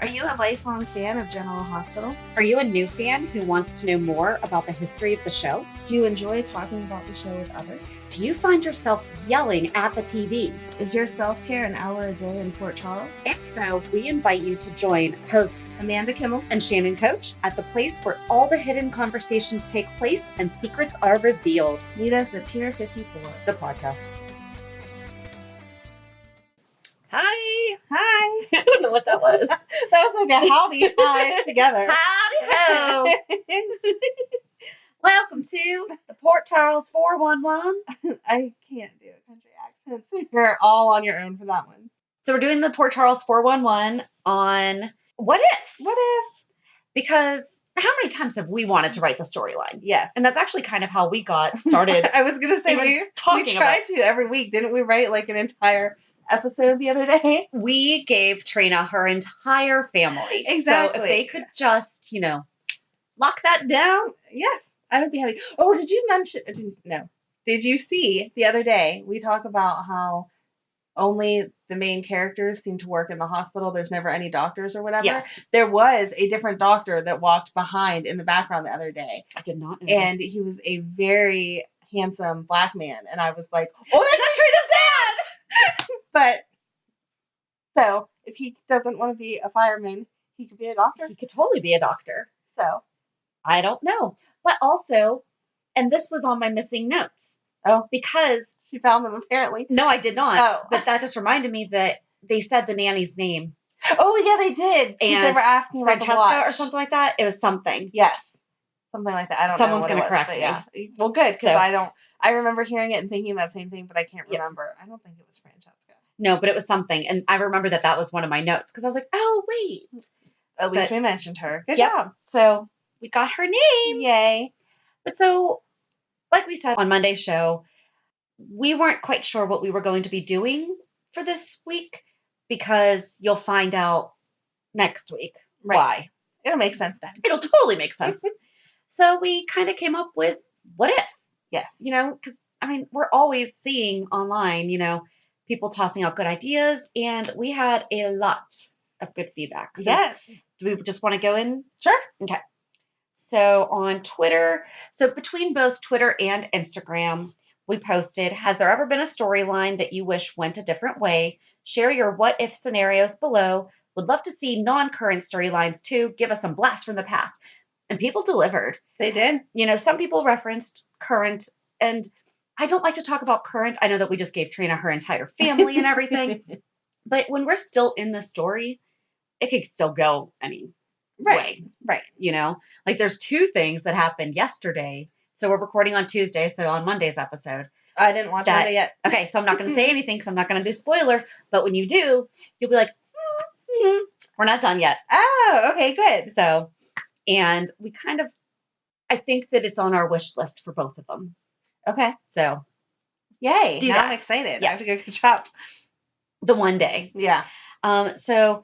Are you a lifelong fan of General Hospital? Are you a new fan who wants to know more about the history of the show? Do you enjoy talking about the show with others? Do you find yourself yelling at the TV? Is your self-care an hour a day in Port Charles? If so, we invite you to join hosts Amanda Kimmel and Shannon Coach at the place where all the hidden conversations take place and secrets are revealed. Meet us at Pier 54, the podcast. Hi. Hi. I don't know what that was. That was like a howdy hi together. Howdy ho. Welcome to the Port Charles 411. I can't do country accents. You're all on your own for that one. So we're doing the Port Charles 411 on What Ifs. What if? Because how many times have we wanted to write the storyline? Yes. And that's actually kind of how we got started. I was going to say, we tried to every week. Didn't we write like an entire episode the other day? We gave Trina her entire family. Exactly. So if they could just, lock that down. Yes, I would be happy. Oh, did you mention? No. Did you see the other day? We talk about how only the main characters seem to work in the hospital. There's never any doctors or whatever. Yes. There was a different doctor that walked behind in the background the other day. I did not know And this. he was a very handsome black man. And I was like, oh, that's Trina's dad! But, so, if he doesn't want to be a fireman, he could be a doctor. He could totally be a doctor. So, I don't know. But also, and this was on my missing notes. Oh. Because she found them apparently. No, I did not. Oh. But that just reminded me that they said the nanny's name. Oh, yeah, they did. And they were asking about Francesca or something like that. It was something. Yes. Something like that. I don't know. Someone's going to correct me. Yeah. Well, good, because I remember hearing it and thinking that same thing, but I can't remember. I don't think it was Francesca. No, but it was something. And I remember that was one of my notes because I was like, oh, wait. At least we mentioned her. Good job. So we got her name. Yay. But so, like we said on Monday's show, we weren't quite sure what we were going to be doing for this week because you'll find out next week why. It'll make sense then. It'll totally make sense. So we kind of came up with what if. Yes. Because, we're always seeing online, people tossing out good ideas, and we had a lot of good feedback. So yes. Do we just want to go in? Sure. Okay. So on Twitter, between both Twitter and Instagram, we posted, has there ever been a storyline that you wish went a different way? Share your what if scenarios below. Would love to see non-current storylines too. Give us some blasts from the past. And people delivered. They did. Some people referenced current, and I don't like to talk about current. I know that we just gave Trina her entire family and everything. But when we're still in the story, it could still go any way. Right. There's two things that happened yesterday. So we're recording on Tuesday. So on Monday's episode. I didn't watch Monday yet. Okay. So I'm not going to say anything because I'm not going to do spoiler. But when you do, you'll be like, we're not done yet. Oh, okay, good. So, and we I think that it's on our wish list for both of them. Okay. So, yay. Now I'm excited. Yes. I have to go catch up. The one day. Yeah. So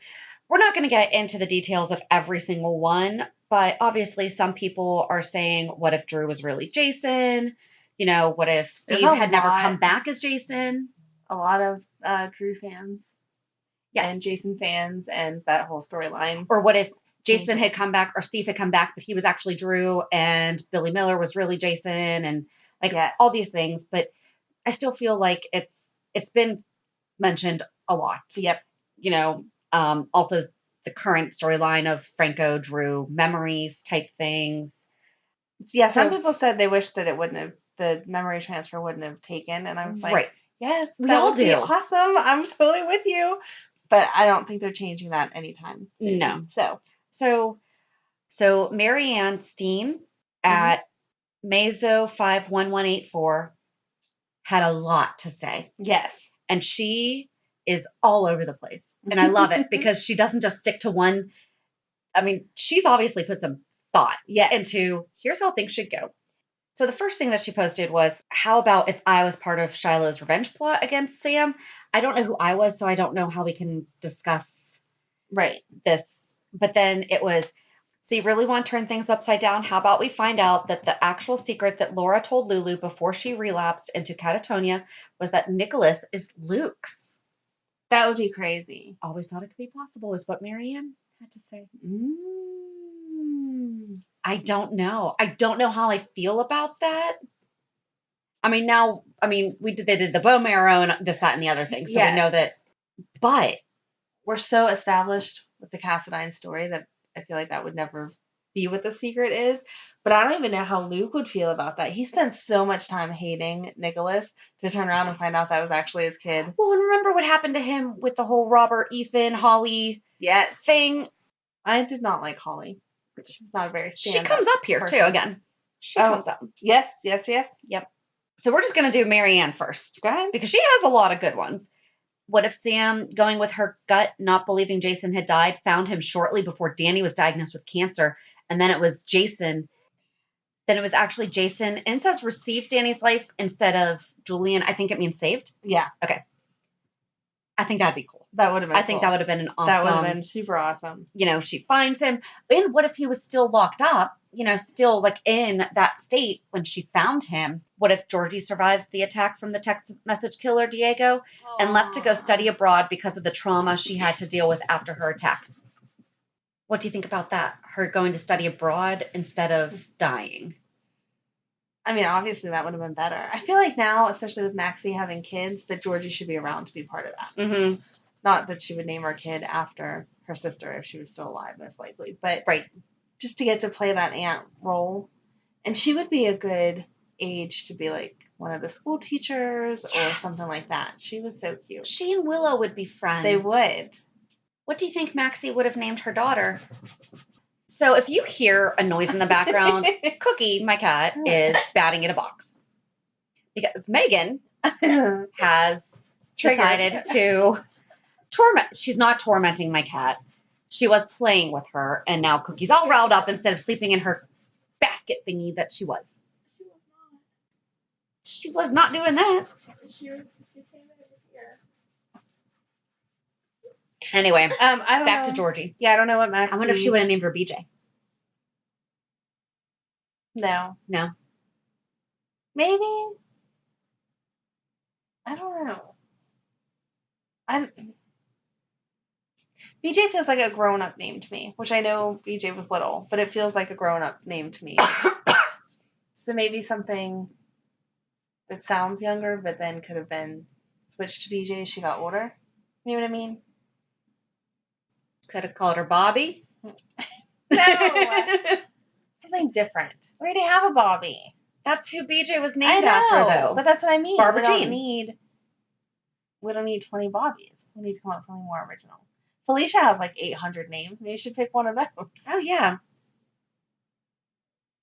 we're not going to get into the details of every single one, but obviously some people are saying, what if Drew was really Jason? What if Steve had never come back as Jason? A lot of Drew fans. Yes. And Jason fans and that whole storyline. Or what if Jason had come back or Steve had come back, but he was actually Drew and Billy Miller was really Jason and all these things. But I still feel like it's been mentioned a lot. Yep. Also the current storyline of Franco, Drew, memories type things. Yeah. Some people said they wish that the memory transfer wouldn't have taken. And I was like, yes, we all do. Awesome. I'm totally with you. But I don't think they're changing that anytime soon. No. So Marianne Steen at Mazo51184 had a lot to say. Yes. And she is all over the place. And I love it because she doesn't just stick to one. She's obviously put some thought into here's how things should go. So the first thing that she posted was, how about if I was part of Shiloh's revenge plot against Sam? I don't know who I was, so I don't know how we can discuss this. But then it was, so you really want to turn things upside down? How about we find out that the actual secret that Laura told Lulu before she relapsed into catatonia was that Nicholas is Luke's. That would be crazy. Always thought it could be possible is what Marianne had to say. Mm. I don't know. I don't know how I feel about that. I mean, now, they did the bone marrow and this, that, and the other thing. So we know Yes. that, but We're so established with the Cassadine story that I feel like that would never be what the secret is. But I don't even know how Luke would feel about that. He spent so much time hating Nicholas to turn around and find out that was actually his kid. well, and remember what happened to him with the whole Robert, Ethan, Holly Yes. thing. I did not like Holly. She's not a very She comes up here person. too again. She comes up. Yes. Yep. So we're just going to do Marianne first. Go ahead. Because she has a lot of good ones. What if Sam, going with her gut, not believing Jason had died, found him shortly before Danny was diagnosed with cancer, and then it was Jason. Then it was actually Jason. And it says received Danny's life instead of Julian. I think it means saved. Yeah. Okay. I think that'd be cool. That would have been I think that would have been an awesome. That would have been super awesome. She finds him. And what if he was still locked up, still like in that state when she found him? What if Georgie survives the attack from the text message killer, Diego, and left to go study abroad because of the trauma she had to deal with after her attack? What do you think about that? Her going to study abroad instead of dying? I mean, obviously that would have been better. I feel like now, especially with Maxie having kids, that Georgie should be around to be part of that. Mm-hmm. Not that she would name her kid after her sister if she was still alive, most likely. But right. Just to get to play that aunt role. And she would be a good age to be like one of the school teachers or something like that. She was so cute. She and Willow would be friends. They would. What do you think Maxie would have named her daughter? So if you hear a noise in the background, Cookie, my cat, is batting in a box. Because Megan has decided to torment. She's not tormenting my cat. She was playing with her, and now Cookie's all riled up instead of sleeping in her basket thingy that she was. She was not doing that. She came over here. Anyway, I don't back know. to Georgie. Yeah, I don't know what Maxie. I wonder if she would have named her BJ. No. Maybe. I don't know. BJ feels like a grown-up name to me, which I know BJ was little, but it feels like a grown-up name to me. So maybe something that sounds younger, but then could have been switched to BJ as she got older. You know what I mean? Could have called her Bobby. No! Something different. We already have a Bobby. That's who BJ was named after, though. But that's what I mean. Barbara We Jean. don't need 20 Bobbies. We need to come up with something more original. Felicia has like 800 names. Maybe you should pick one of those. Oh, yeah.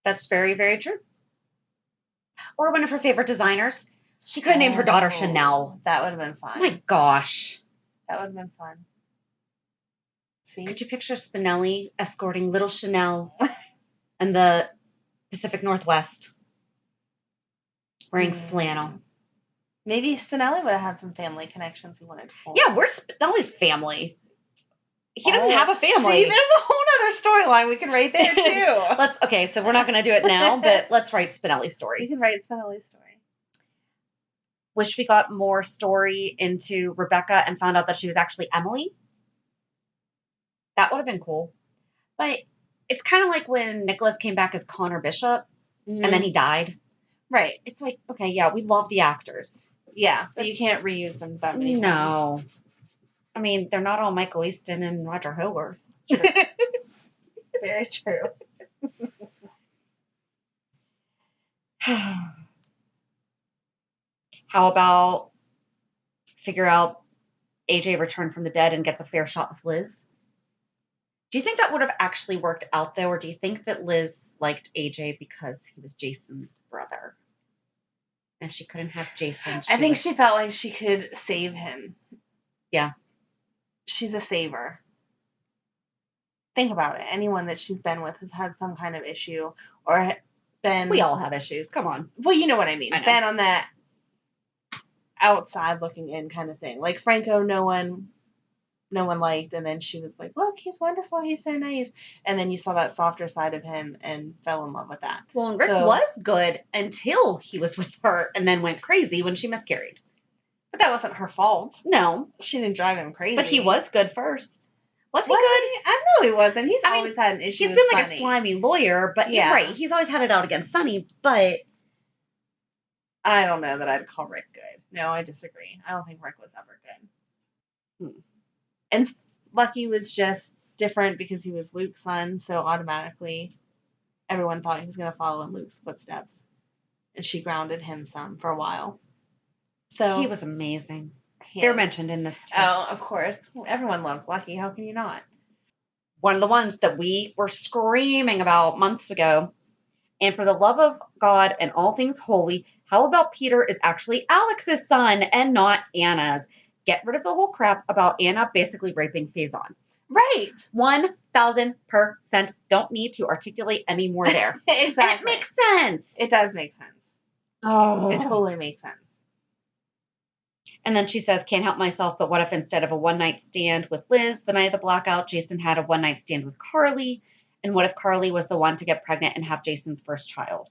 That's very, very true. Or one of her favorite designers. She could have named her daughter Chanel. That would have been fun. Oh, my gosh. That would have been fun. See? Could you picture Spinelli escorting little Chanel in the Pacific Northwest wearing flannel? Maybe Spinelli would have had some family connections he wanted to pull. Yeah, we're Spinelli's family. He doesn't have a family. See, there's a whole other storyline we can write there, too. Okay, so we're not going to do it now, but let's write Spinelli's story. We can write Spinelli's story. Wish we got more story into Rebecca and found out that she was actually Emily. That would have been cool. But it's kind of like when Nicholas came back as Connor Bishop, and then he died. Right. It's like, okay, yeah, we love the actors. Yeah, but you can't reuse them that many times. No. I mean, they're not all Michael Easton and Roger Howarth. Very true. How about figure out AJ returned from the dead and gets a fair shot with Liz? Do you think that would have actually worked out, though, or do you think that Liz liked AJ because he was Jason's brother? And if she couldn't have Jason, I think she felt like she could save him. Yeah. She's a saver. Think about it. Anyone that she's been with has had some kind of issue or been... We all have issues. Come on. Well, you know what I mean. I know. Been on that outside looking in kind of thing. Like Franco, no one liked, and then she was like, look, he's wonderful, he's so nice. And then you saw that softer side of him and fell in love with that. Well, and Rick was good until he was with her and then went crazy when she miscarried. But that wasn't her fault. No. She didn't drive him crazy. But he was good first. Was he good? I know he wasn't. He's always had an issue. He's been like a slimy lawyer, but you're right. He's always had it out against Sonny, but I don't know that I'd call Rick good. No, I disagree. I don't think Rick was ever good. And Lucky was just different because he was Luke's son, so automatically everyone thought he was going to follow in Luke's footsteps. And she grounded him some for a while. So he was amazing. They're mentioned in this too. Oh, of course. Everyone loves Lucky. How can you not? One of the ones that we were screaming about months ago. And for the love of God and all things holy, how about Peter is actually Alex's son and not Anna's? Get rid of the whole crap about Anna basically raping Faison. Right. 1000% don't need to articulate any more there. Exactly. And it makes sense. It does make sense. Oh. It totally makes sense. And then she says, can't help myself, but what if instead of a one-night stand with Liz the night of the blackout, Jason had a one-night stand with Carly? And what if Carly was the one to get pregnant and have Jason's first child?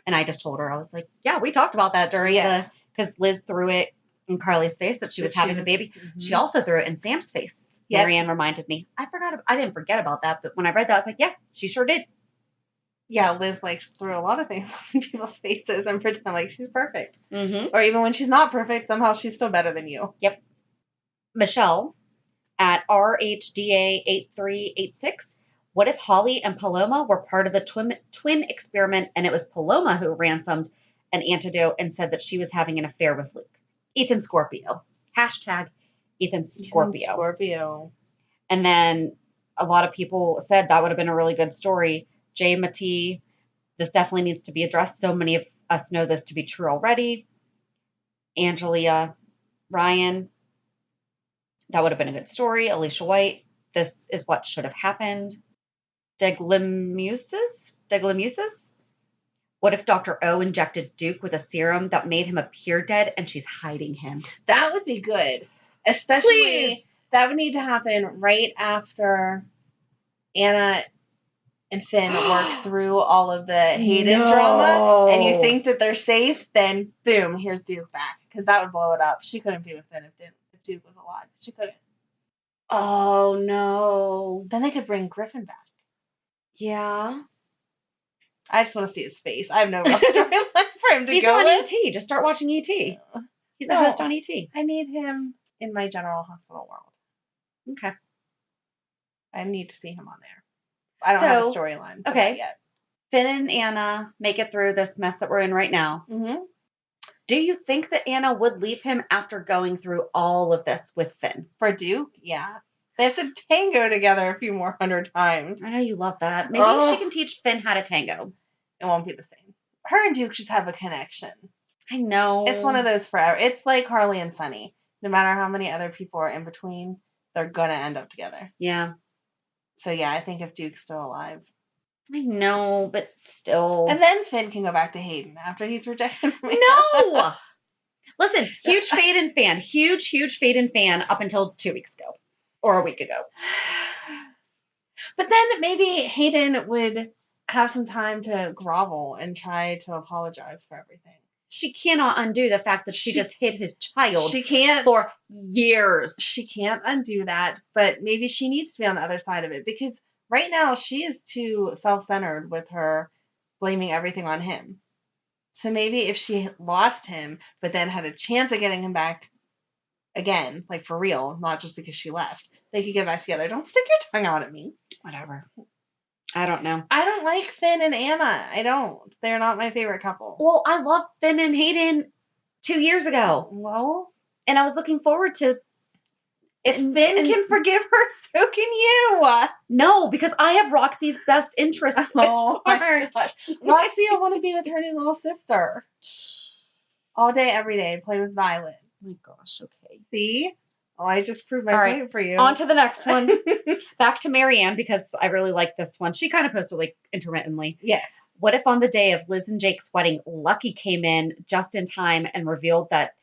And I just told her, I was like, yeah, we talked about that during because Liz threw it in Carly's face that she was having the baby. Mm-hmm. She also threw it in Sam's face. Yep. Marianne reminded me. I didn't forget about that, but when I read that, I was like, yeah, she sure did. Yeah, Liz threw a lot of things in people's faces and pretend like she's perfect. Mm-hmm. Or even when she's not perfect, somehow she's still better than you. Yep. Michelle at RHDA8386. What if Holly and Paloma were part of the twin experiment and it was Paloma who ransomed an antidote and said that she was having an affair with Luke? Ethan Scorpio. Hashtag Ethan Scorpio. Ethan Scorpio. And then a lot of people said that would have been a really good story. Jay Matee, this definitely needs to be addressed. So many of us know this to be true already. Angelia Ryan, that would have been a good story. Alicia White, this is what should have happened. Deglimusis? What if Dr. O injected Duke with a serum that made him appear dead and she's hiding him? That would be good. Especially, that would need to happen right after Anna and Finn work through all of the Hayden drama, and you think that they're safe, then boom, here's Duke back. Because that would blow it up. She couldn't be with Finn if Duke was alive. She couldn't. Oh, no. Then they could bring Griffin back. Yeah. I just want to see his face. I have no rough storyline for him to He's go on with. ET. Just start watching ET. He's a host on ET. I need him in my General Hospital world. Okay. I need to see him on there. I don't have a storyline for that yet. Finn and Anna make it through this mess that we're in right now. Mm-hmm. Do you think that Anna would leave him after going through all of this with Finn? For Duke? Yeah. They have to tango together a few more 100 times. I know you love that. Maybe she can teach Finn how to tango. It won't be the same. Her and Duke just have a connection. I know. It's one of those forever. It's like Harley and Sonny. No matter how many other people are in between, they're going to end up together. Yeah. So, yeah, I think if Duke's still alive. I know, but still. And then Finn can go back to Hayden after he's rejected me. No! Listen, huge Faden fan. Huge Faden fan up until 2 weeks ago. Or a week ago. But then maybe Hayden would have some time to grovel and try to apologize for everything. She cannot undo the fact that she just hid his child for years. She can't undo that, but maybe she needs to be on the other side of it because right now she is too self-centered with her blaming everything on him. So maybe if she lost him, but then had a chance of getting him back again, like for real, not just because she left, they could get back together. Don't stick your tongue out at me. Whatever. I don't know. I don't like Finn and Anna. I don't. They're not my favorite couple. Well, I loved Finn and Hayden 2 years ago. Well, and I was looking forward to. If Finn can forgive her, so can you. No, because I have Roxy's best interests. Oh my gosh. Roxy, I want to be with her new little sister. All day, every day, play with Violet. Oh my gosh, okay. See? Oh, I just proved my point for you. On to the next one. Back to Marianne, because I really like this one. She kind of posted like intermittently. Yes. What if on the day of Liz and Jake's wedding, Lucky came in just in time and revealed that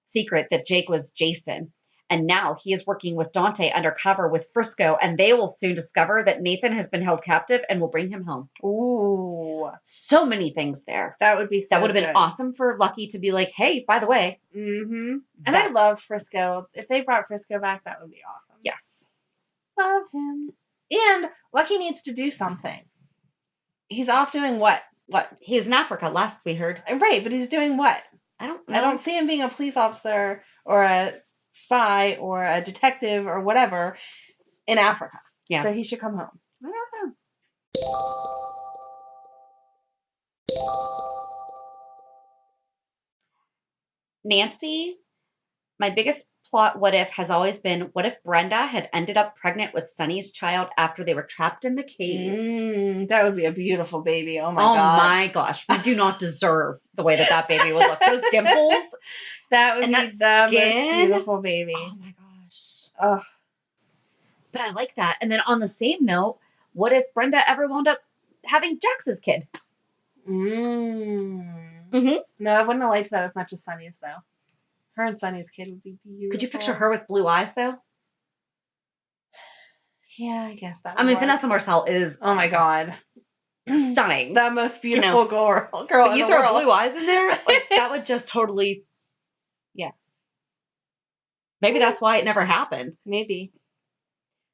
secret that Jake was Jason? And now he is working with Dante undercover with Frisco, and they will soon discover that Nathan has been held captive and will bring him home. Ooh. So many things there. That would be so That would have been awesome for Lucky to be like, hey, by the way. Mm-hmm. And I love Frisco. If they brought Frisco back, that would be awesome. Yes. Love him. And Lucky needs to do something. He's off doing what? What? He was in Africa last we heard. Right, but he's doing what? I don't know. I don't see him being a police officer or a spy or a detective or whatever in Africa. Yeah. So he should come home. I don't know. Nancy, my biggest plot what if has always been what if Brenda had ended up pregnant with Sunny's child after they were trapped in the caves? That would be a beautiful baby. Oh my Oh god. my gosh. We do not deserve the way that baby would look. Those dimples. That would and be that the skin. most beautiful baby. Oh my gosh. Oh. But I like that. And then on the same note, what if Brenda ever wound up having Jax's kid? No, I wouldn't have liked that as much as Sunny's, though. Her and Sunny's kid would be beautiful. Could you picture her with blue eyes, though? Yeah, I guess that would I mean, work. Vanessa Marcel is... Oh my god. Stunning. The most beautiful girl but in you the throw world. blue eyes in there, like, that would just totally... Yeah. Maybe that's why it never happened. Maybe.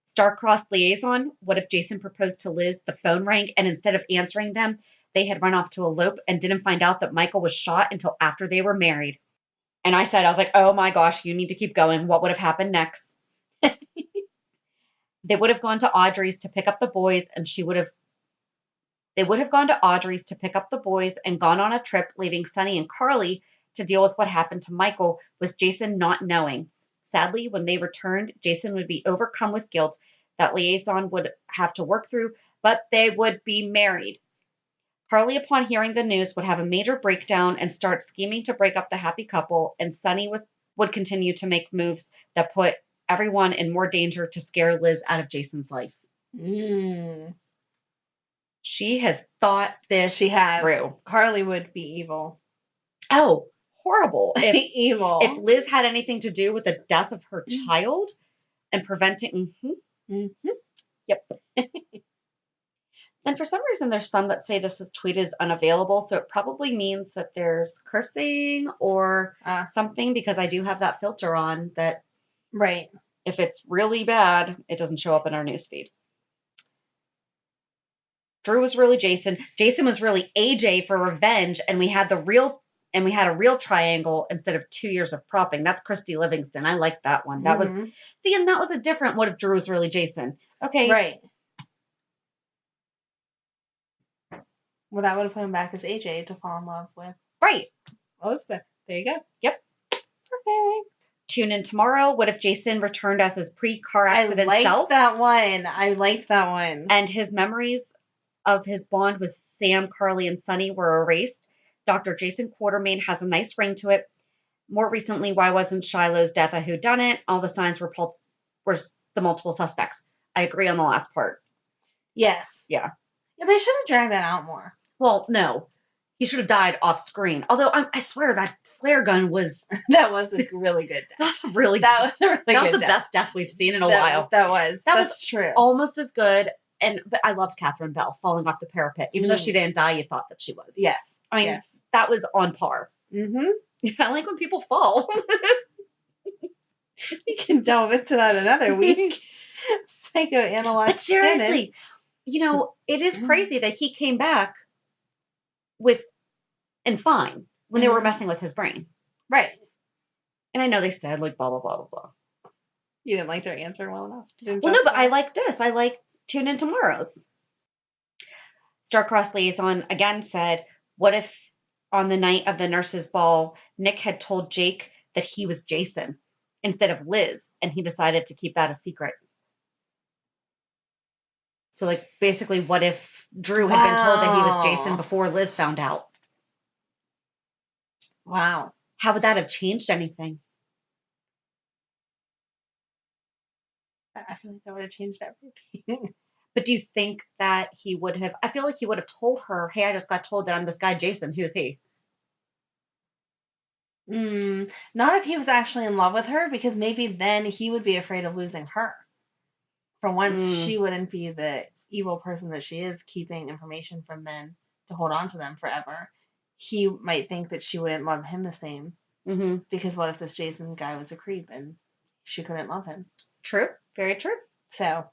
Star-crossed liaison. What if Jason proposed to Liz? The phone rang, and instead of answering them, they had run off to elope and didn't find out that Michael was shot until after they were married. And I was like, oh my gosh, you need to keep going. What would have happened next? They would have gone to Audrey's to pick up the boys, and they would have gone to Audrey's to pick up the boys and gone on a trip, leaving Sunny and Carly to deal with what happened to Michael, with Jason not knowing. Sadly, when they returned, Jason would be overcome with guilt that liaison would have to work through, but they would be married. Carly, upon hearing the news, would have a major breakdown and start scheming to break up the happy couple, and Sunny would continue to make moves that put everyone in more danger to scare Liz out of Jason's life. She has thought this through. Carly would be evil. Oh, horrible. Evil. If Liz had anything to do with the death of her child and preventing... Yep. And for some reason, there's some that say this tweet is unavailable, so it probably means that there's cursing or something, because I do have that filter on that. Right. If it's really bad, it doesn't show up in our newsfeed. Drew was really Jason. Jason was really AJ for revenge, and we had a real triangle instead of 2 years of propping. That's Christy Livingston. I like that one. That was and that was a different what if Drew was really Jason. Okay. Right. Well, that would have put him back as AJ to fall in love with. Right. Elizabeth. There you go. Yep. Perfect. Tune in tomorrow. What if Jason returned as his pre-car accident self? I liked that one. And his memories of his bond with Sam, Carly, and Sunny were erased. Dr. Jason Quartermain has a nice ring to it. More recently, why wasn't Shiloh's death a whodunit? All the signs were the multiple suspects. I agree on the last part. Yes. Yeah. Yeah, they should have dragged that out more. Well, no. He should have died off screen. Although, I swear, that flare gun was... That was a really good death. That was the best death we've seen in a while. That's true. Almost as good. But I loved Catherine Bell falling off the parapet. Even though she didn't die, you thought that she was. Yes. I mean, that was on par. I like when people fall. We can delve into that another week. Psychoanalyze. But seriously, it is crazy that he came back fine when they were messing with his brain. Right. And I know they said, like, blah, blah, blah, blah, blah. You didn't like their answer well enough? Well, no, but I like this. I like tune in tomorrow's. Star-crossed liaison again said, what if on the night of the nurse's ball, Nick had told Jake that he was Jason instead of Liz, and he decided to keep that a secret? So, like, basically, what if Drew had been told that he was Jason before Liz found out? Wow. How would that have changed anything? I feel like that would have changed everything. But do you think that he would have... I feel like he would have told her, hey, I just got told that I'm this guy Jason. Who is he? Not if he was actually in love with her, because maybe then he would be afraid of losing her. For once, she wouldn't be the evil person that she is, keeping information from men to hold on to them forever. He might think that she wouldn't love him the same. Because what if this Jason guy was a creep and she couldn't love him? True. Very true. So,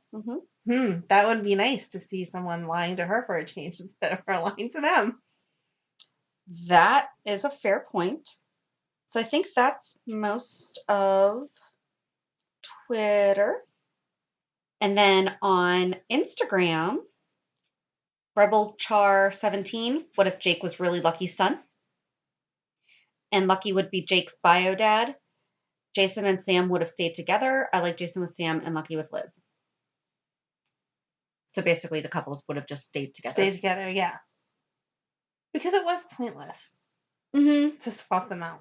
that would be nice to see someone lying to her for a change instead of her lying to them. That is a fair point. So I think that's most of Twitter. And then on Instagram, Rebel Char 17, what if Jake was really Lucky's son? And Lucky would be Jake's bio dad. Jason and Sam would have stayed together. I like Jason with Sam and Lucky with Liz. So basically the couples would have just stayed together. Stayed together, yeah. Because it was pointless. To swap them out.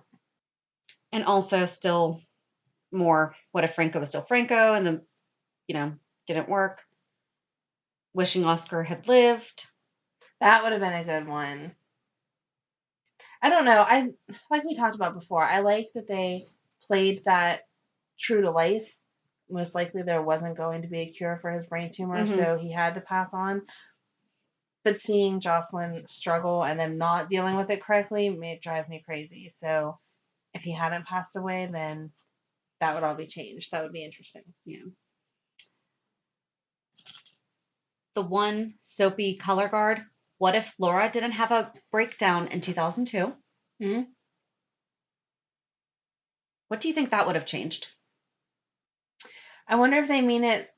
And also still more, what if Franco was still Franco and then, didn't work. Wishing Oscar had lived. That would have been a good one. I don't know. Like we talked about before, I like that they played that true to life. Most likely there wasn't going to be a cure for his brain tumor, so he had to pass on. But seeing Jocelyn struggle and then not dealing with it correctly, it drives me crazy. So if he hadn't passed away, then that would all be changed. That would be interesting. Yeah. The one soapy color guard. What if Laura didn't have a breakdown in 2002? What do you think that would have changed? I wonder if they mean it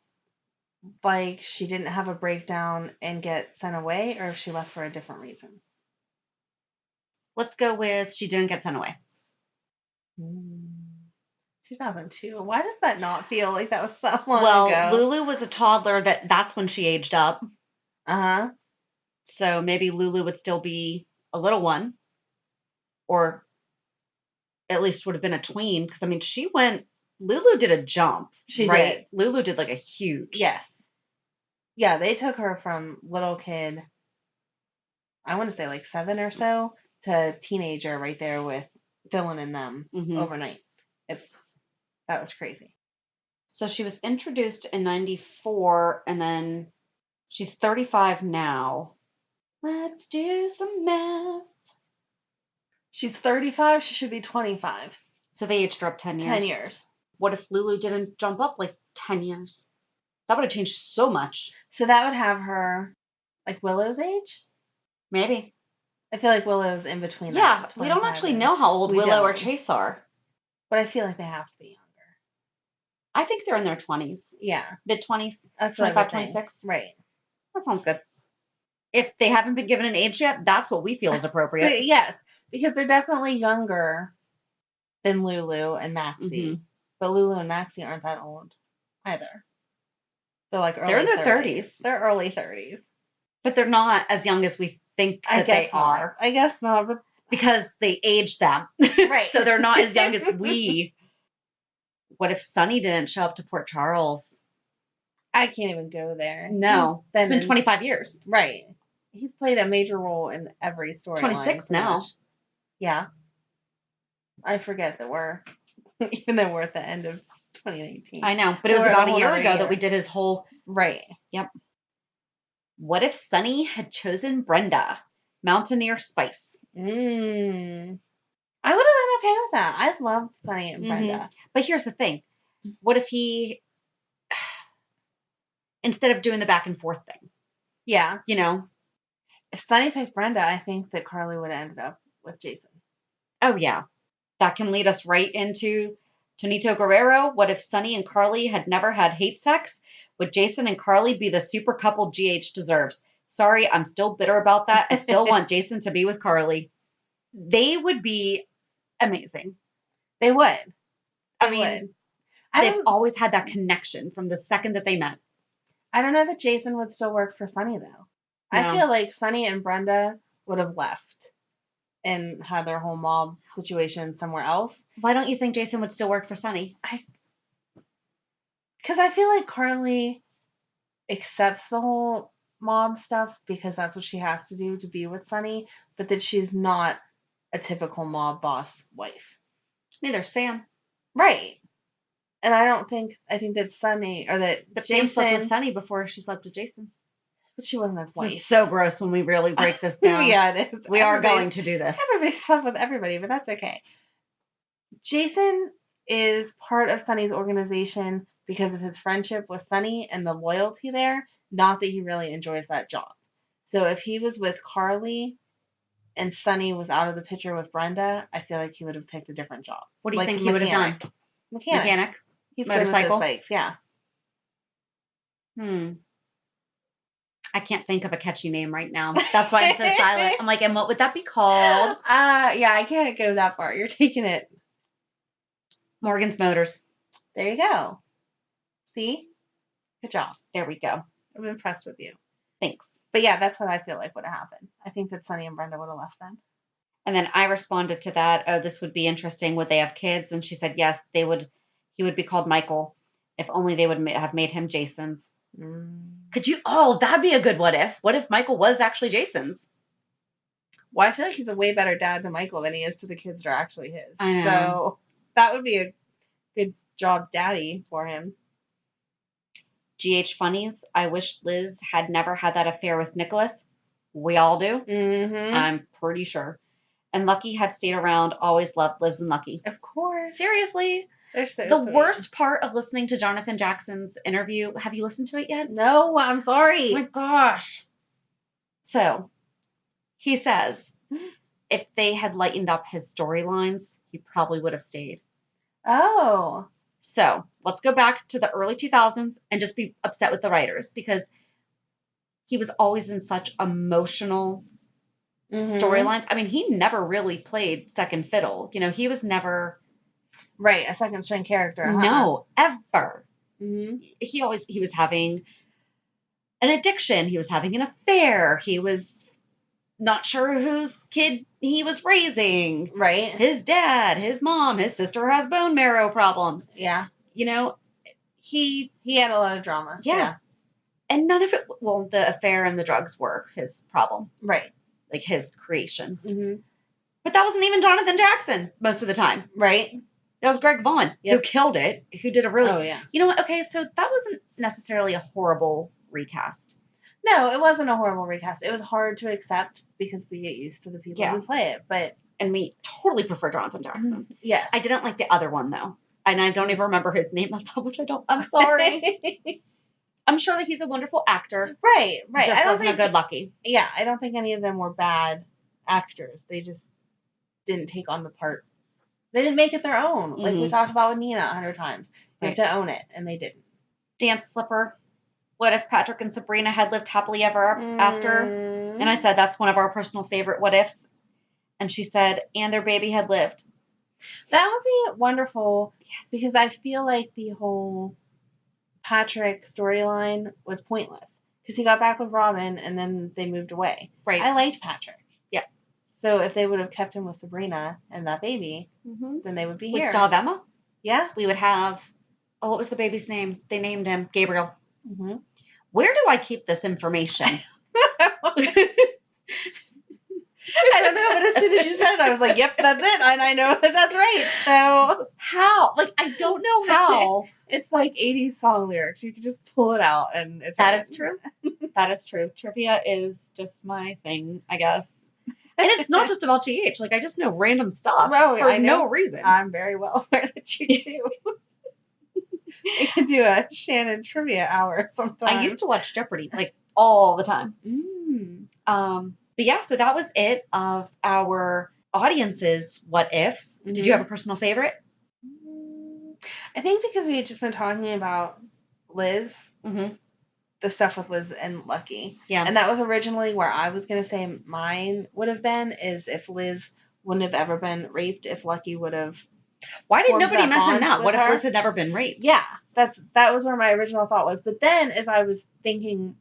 like she didn't have a breakdown and get sent away, or if she left for a different reason. Let's go with she didn't get sent away. 2002. Why does that not feel like that was that long ago? Well, Lulu was a toddler. That's when she aged up. So maybe Lulu would still be a little one, or at least would have been a tween. Because Lulu did a jump. She did. Lulu did like a huge. Yes. Yeah, they took her from little kid, I want to say like 7 or so, to teenager right there with Dylan and them overnight. That was crazy. So she was introduced in 94, and then she's 35 now. Let's do some math. She's 35. She should be 25. So they aged her up 10 years. 10 years. What if Lulu didn't jump up like 10 years? That would have changed so much. So that would have her like Willow's age? Maybe. I feel like Willow's in between. Yeah, we don't actually know how old Willow or Chase are. But I feel like they have to be younger. I think they're in their 20s. Yeah. Mid-20s. That's 25, 26. Right. That sounds good. If they haven't been given an age yet, that's what we feel is appropriate. Yes, because they're definitely younger than Lulu and Maxie. But Lulu and Maxie aren't that old either. They're like early 30s. They're in their 30s. They're early 30s. But they're not as young as we think that they are. I guess not. But... Because they aged them. Right. So they're not as young as we. What if Sonny didn't show up to Port Charles? I can't even go there. No. It's been 25 years. Right. He's played a major role in every story. 26 now. Yeah. I forget that even though we're at the end of 2019. I know, but it was about a year ago that we did his whole... Right. Yep. What if Sonny had chosen Brenda? Mountaineer Spice. I would have been okay with that. I loved Sonny and Brenda. But here's the thing. What if he... Instead of doing the back and forth thing. Yeah. If Sonny picked Brenda, I think that Carly would have ended up with Jason. Oh, yeah. That can lead us right into Tonito Guerrero. What if Sonny and Carly had never had hate sex? Would Jason and Carly be the super couple GH deserves? Sorry, I'm still bitter about that. I still want Jason to be with Carly. They would be amazing. They would. I mean, they've always had that connection from the second that they met. I don't know that Jason would still work for Sonny, though. No. I feel like Sonny and Brenda would have left and had their whole mob situation somewhere else. Why don't you think Jason would still work for Sonny? Because I feel like Carly accepts the whole mob stuff because that's what she has to do to be with Sonny, but that she's not a typical mob boss wife. Neither Sam. Right. And I think that Sonny, or that But Jason, Sam slept with Sonny before she slept with Jason. But she wasn't his wife. This is so gross when we really break this down. Yeah, it is. We are going to do this. Everybody slept with everybody, but that's okay. Jason is part of Sonny's organization because of his friendship with Sunny and the loyalty there, not that he really enjoys that job. So if he was with Carly and Sunny was out of the picture with Brenda, I feel like he would have picked a different job. What do you Like think he would have done? Mechanic? He's good with Motorcycle? those bikes, yeah. I can't think of a catchy name right now. That's why I'm so silent. I'm like, and what would that be called? Yeah, I can't go that far. You're taking it. Morgan's Motors. There you go. See? Good job. There we go. I'm impressed with you. Thanks. But yeah, that's what I feel like would have happened. I think that Sunny and Brenda would have left then. And then I responded to that, oh, this would be interesting. Would they have kids? And she said, yes, they would. He would be called Michael. If only they would have made him Jason's. Could you? Oh, that'd be a good what if. What if Michael was actually Jason's? Well, I feel like he's a way better dad to Michael than he is to the kids that are actually his. I know. So that would be a good job daddy for him. GH Funnies, I wish Liz had never had that affair with Nicholas. We all do. Mm-hmm. I'm pretty sure. And Lucky had stayed around, always loved Liz and Lucky. Of course. Seriously. They're so The sweet. worst part of listening to Jonathan Jackson's interview, have you listened to it yet? No, I'm sorry. Oh my gosh. So, he says if they had lightened up his storylines, he probably would have stayed. Oh. So, let's go back to the early 2000s and just be upset with the writers because he was always in such emotional storylines. I mean, he never really played second fiddle. You know, he was never... Right, a second string character. Huh? No, ever. Mm-hmm. He was having an addiction. He was having an affair. He was not sure whose kid he was raising. Right. His dad, his mom, his sister has bone marrow problems. Yeah. You know, he had a lot of drama. Yeah. And none of it, well, the affair and the drugs were his problem. Right. Like his creation. Mm-hmm. But that wasn't even Jonathan Jackson most of the time. Right. That was Greg Vaughn, who killed it, who did a really... Oh, yeah. You know what? Okay, so that wasn't necessarily a horrible recast. No, it wasn't a horrible recast. It was hard to accept because we get used to the people who play it. And we totally prefer Jonathan Jackson. Yeah. I didn't like the other one, though. And I don't even remember his name. That's how much I don't... I'm sorry. I'm sure that he's a wonderful actor. Right. Just wasn't a good Lucky. Yeah, I don't think any of them were bad actors. They just didn't take on the part. They didn't make it their own. Like we talked about with Nina 100 times. You have to own it, and they didn't. Dance Slipper. What if Patrick and Sabrina had lived happily ever after? And I said, that's one of our personal favorite what ifs. And she said, and their baby had lived. That would be wonderful. Yes. Because I feel like the whole Patrick storyline was pointless. Because he got back with Robin, and then they moved away. Right. I liked Patrick. Yeah. So if they would have kept him with Sabrina and that baby, then they would be here. We'd still have Emma. Yeah. We would have, what was the baby's name? They named him Gabriel. Mm-hmm. Where do I keep this information? I don't know, but as soon as you said it, I was like, yep, that's it. And I know that that's right. So how? Like, I don't know how. It's like 80s song lyrics. You can just pull it out and it's That is true. That is true. Trivia is just my thing, I guess. And it's not just about GH. Like, I just know random stuff for no reason. I'm very well aware that you do. We could do a Shannon trivia hour sometime. I used to watch Jeopardy, like, all the time. But yeah, so that was it of our audience's what ifs. Did you have a personal favorite? I think because we had just been talking about Liz, the stuff with Liz and Lucky. Yeah. And that was originally where I was going to say mine would have been, is if Liz wouldn't have ever been raped, if Lucky would have. Why did nobody mention that? What if Liz had never been raped? Yeah, that was where my original thought was. But then as I was thinking,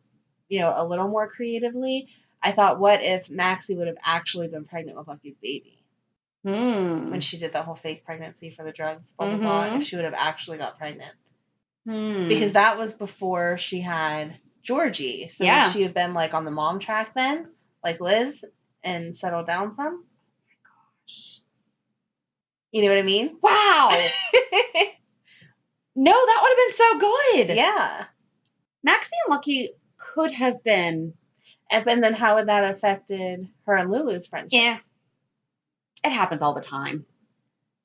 a little more creatively, I thought, what if Maxie would have actually been pregnant with Lucky's baby? When she did the whole fake pregnancy for the drugs, blah, blah, blah, if she would have actually got pregnant. Because that was before she had Georgie. So would she have been like on the mom track then, like Liz, and settled down some? Oh my gosh. You know what I mean? Wow. No, that would have been so good. Yeah. Maxie and Lucky could have been. And then how would that have affected her and Lulu's friendship? Yeah. It happens all the time.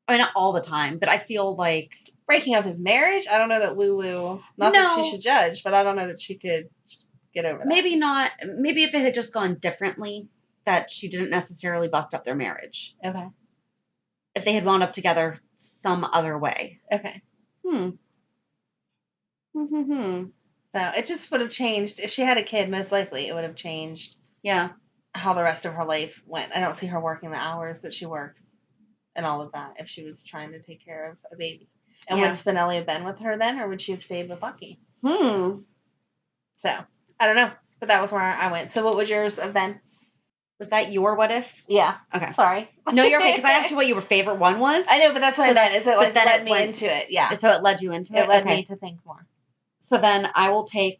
I mean, not all the time, but I feel like... breaking up his marriage. I don't know that Lulu. Not that she should judge, but I don't know that she could get over that. Maybe not. Maybe if it had just gone differently, that she didn't necessarily bust up their marriage. Okay. If they had wound up together some other way. Okay. So it just would have changed. If she had a kid, most likely it would have changed. Yeah. How the rest of her life went. I don't see her working the hours that she works and all of that if she was trying to take care of a baby. And would Spinelli have been with her then, or would she have stayed with Lucky? So, I don't know. But that was where I went. So what would yours have been? Was that your what if? Yeah. Okay. Sorry. No, you're okay, because I asked you what your favorite one was. I know, but that's what I meant. Is it like led me into it? Yeah. So it led you into it? It led me to think more. So then I will take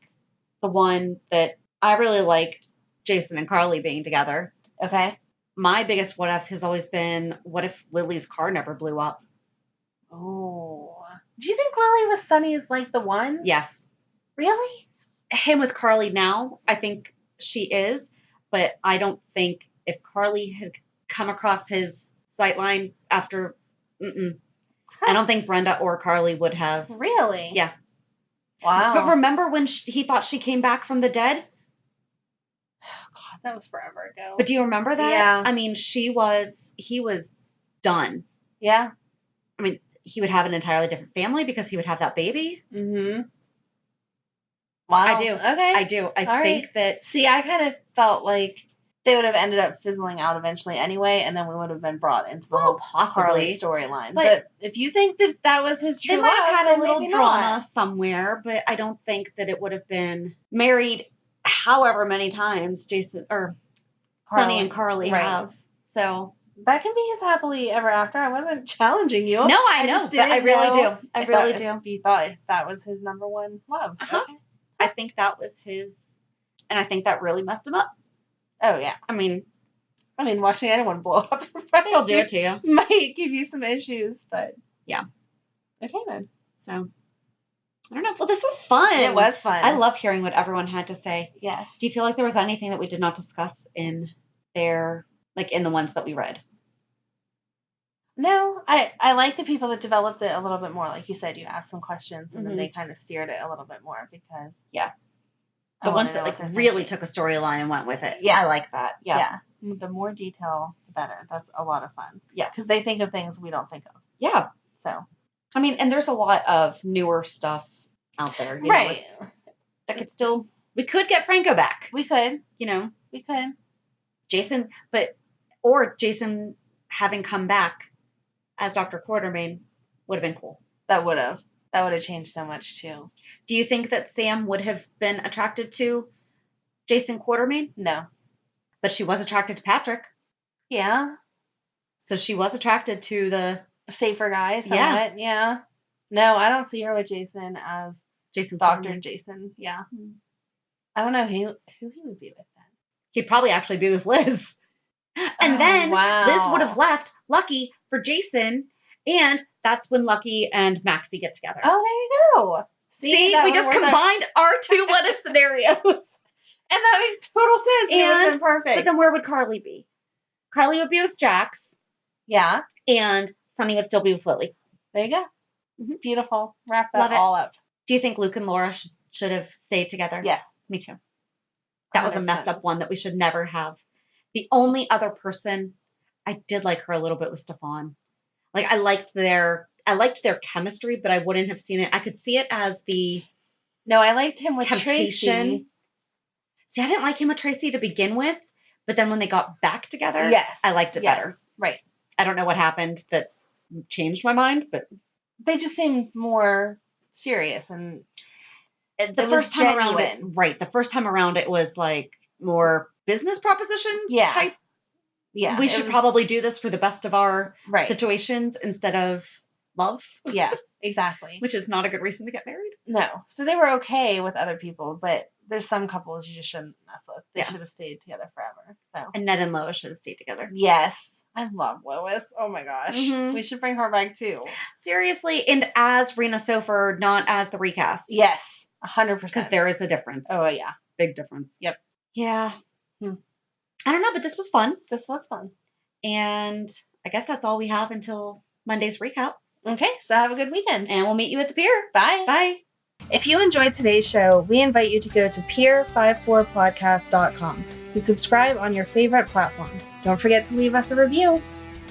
the one that I really liked, Jason and Carly being together. Okay. My biggest what if has always been, what if Lily's car never blew up? Oh. Do you think Lily with Sonny is like the one? Yes. Really? Him with Carly now, I think she is, but I don't think if Carly had come across his sightline after, I don't think Brenda or Carly would have. Really? Yeah. Wow. But remember when he thought she came back from the dead? Oh, God, that was forever ago. But do you remember that? Yeah. I mean, he was done. Yeah. I mean, he would have an entirely different family because he would have that baby. Wow. I do. Okay. I do. I think that. See, I kind of felt like they would have ended up fizzling out eventually anyway, and then we would have been brought into the whole Carly storyline. But if you think that was his true love, they might have had a little drama not. Somewhere, but I don't think that it would have been married however many times Jason or Sonny and Carly have. So that can be his happily ever after. I wasn't challenging you. No, I know, but I really do. I really do. If you thought that was his number one love. Okay. I think that was his, and I think that really messed him up. Oh, yeah. I mean, watching anyone blow up in front of you, do it to you. Might give you some issues, but yeah. Okay, then. So, I don't know. Well, this was fun. It was fun. I love hearing what everyone had to say. Yes. Do you feel like there was anything that we did not discuss in there, like in the ones that we read? No, I like the people that developed it a little bit more. Like you said, you asked some questions and then they kind of steered it a little bit more because the ones that like really took a storyline and went with it. Yeah, I like that. Yeah. The more detail, the better. That's a lot of fun. Yes, because they think of things we don't think of. Yeah. So, I mean, and there's a lot of newer stuff out there, you know, that could still. We could get Franco back. We could. You know, we could. Jason having come back as Dr. Quartermain would have been cool. That would have changed so much too. Do you think that Sam would have been attracted to Jason Quartermain? No. But she was attracted to Patrick. Yeah. So she was attracted to the safer guy somewhat. Yeah. No, I don't see her with Jason as Jason Dr. Quartermain. Jason. Yeah. I don't know who he would be with then. He'd probably actually be with Liz. And then Liz would have left Lucky for Jason, and that's when Lucky and Maxie get together. Oh, there you go. See we just combined our two what if scenarios. And that makes total sense. It would have been perfect. But then where would Carly be? Carly would be with Jax. Yeah. And Sonny would still be with Lily. There you go. Mm-hmm. Beautiful. Wrap that all up. Do you think Luke and Laura should have stayed together? Yes. Me too. That 100%. Was a messed up one that we should never have. The only other person I did like her a little bit was Stefan. Like I liked their chemistry, but I wouldn't have seen it. I could see it as the I liked him with temptation. Tracy. See, I didn't like him with Tracy to begin with, but then when they got back together, I liked it better. Right. I don't know what happened that changed my mind, but they just seemed more serious and the first time around it, right? The first time around it was like more business proposition type. Yeah. We should probably do this for the best of our situations instead of love. Yeah, exactly. Which is not a good reason to get married. No. So they were okay with other people, but there's some couples you just shouldn't mess with. They should have stayed together forever. So. And Ned and Lois should have stayed together. Yes. I love Lois. Oh my gosh. Mm-hmm. We should bring her back too. Seriously. And as Rena Sofer, not as the recast. Yes. 100%. Because there is a difference. Oh, yeah. Big difference. Yep. Yeah. I don't know, but this was fun. This was fun. And I guess that's all we have until Monday's recap. Okay, so have a good weekend. And we'll meet you at the pier. Bye. Bye. If you enjoyed today's show, we invite you to go to pier54podcast.com to subscribe on your favorite platform. Don't forget to leave us a review.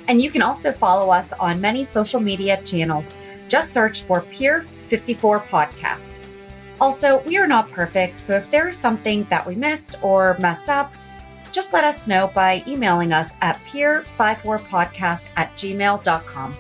And you can also follow us on many social media channels. Just search for Pier 54 Podcast. Also, we are not perfect, so if there is something that we missed or messed up, just let us know by emailing us at pier54podcast@gmail.com.